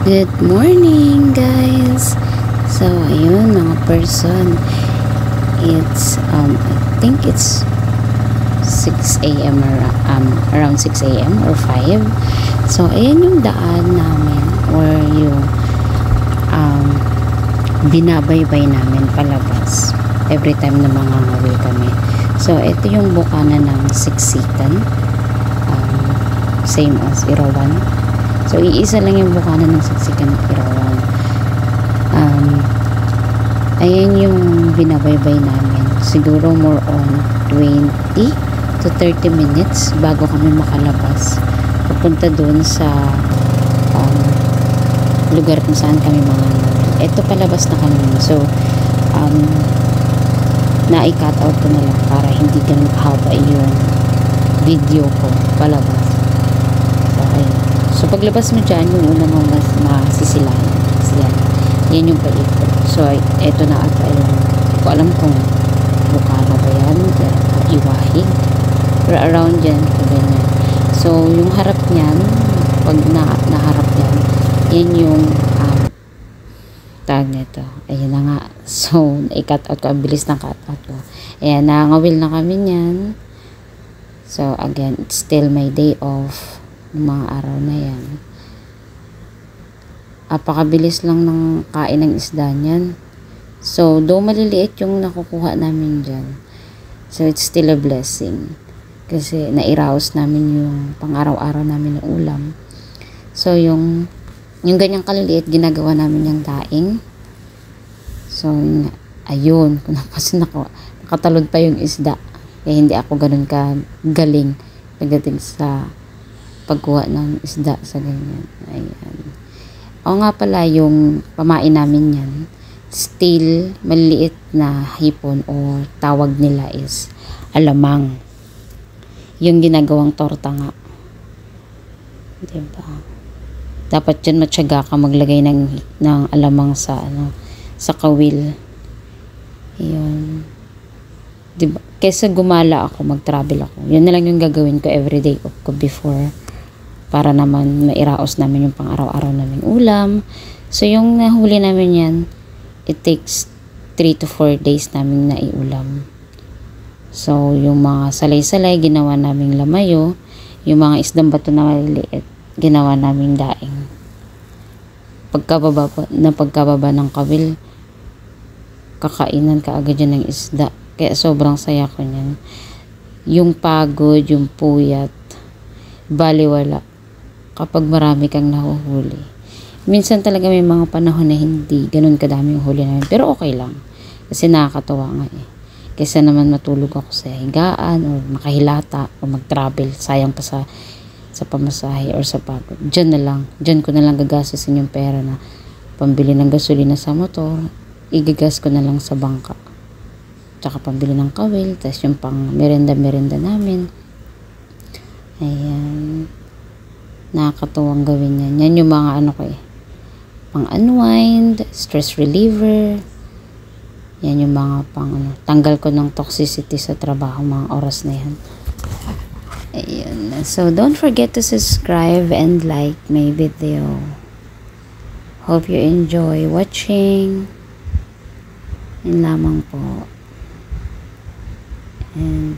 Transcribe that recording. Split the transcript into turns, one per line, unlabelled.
Good morning, guys. So, ayun mga person. It's I think it's 6 a.m. or around 6 a.m. or 5. So, ayan yung daan namin or yung binabaybay namin palabas every time na mangangawil kami. So, ito yung bukana ng Siksikan. Same as Irawan. So, iisa lang yung bukana ng Siksikan at Irawan. Ayan yung binabaybay namin. Siguro more on 20 to 30 minutes bago kami makalabas. Papunta dun sa lugar kung saan kami mangangawil. Ito palabas na kami. So, na-i-cut out ko na lang para hindi ganun haba yung video ko palabas. So, ayun. So, paglabas mo dyan, yung una mong masisilayan. Yan yung paikot. So, eto na ata yung, hindi ko alam kung bukana ba yan, iwahig. Pero around dyan, ganyan. So, yung harap niyan, pag naharap yan, yan yung tag nito. Ayan na nga. So, i-cut out ko. Ang bilis ng cut out ko. Ayan, nangawil na kami niyan. So, again, it's still my day off. Mga araw na yan. Apakabilis lang ng kain ng isda niyan. So, though maliliit yung nakukuha namin dyan. So, it's still a blessing. Kasi nairaos namin yung pang-araw-araw namin ng ulam. So, yung ganyang kaliliit, ginagawa namin yung daing. So, ayun. Kung napasin ako, nakatalod pa yung isda. Kaya hindi ako ganun ka galing pagdating sa pagkuha ng isda sa ganyan. Ayan. O nga pala, yung pamain namin yan, still maliliit na hipon o tawag nila is alamang. Yung ginagawang torta nga. Diba? Dapat dyan matyaga ka maglagay ng alamang sa sa kawil. Yun. Diba? Kesa gumala ako, mag-travel ako. Yun na lang yung gagawin ko everyday ko before. Para naman mairaos namin yung pang-araw-araw namin ulam. So, yung nahuli namin yan, it takes 3 to 4 days namin na iulam. So, yung mga salay-salay, ginawa naming lamayo. Yung mga isdang bato na maliliit, ginawa naming daing. Pagkababa ng kawil, kakainan ka agad yan ng isda. Kaya sobrang saya ko niyan. Yung pagod, yung puyat, baliwala kapag marami kang nahuhuli. Minsan talaga may mga panahon na hindi ganun kadami yung huli namin. Pero okay lang. Kasi nakakatawa nga eh. Kaysa naman matulog ako sa higaan o makahilata o mag-travel. Sayang pa sa pamasahe or sa pagod. Diyan na lang. Diyan ko na lang gagasasin yung pera na pambili ng gasolina sa motor. Igagas ko na lang sa bangka. Tsaka pambili ng kawil. Tapos yung pang merenda-merenda namin. Ayan. Nakakatuwang gawin yan. Yan yung mga ano ko eh. Pang unwind, stress reliever. Yan yung mga pang tanggal ko ng toxicity sa trabaho mga oras na yan. Ayun. So, don't forget to subscribe and like my video. Hope you enjoy watching. Yan lamang po. And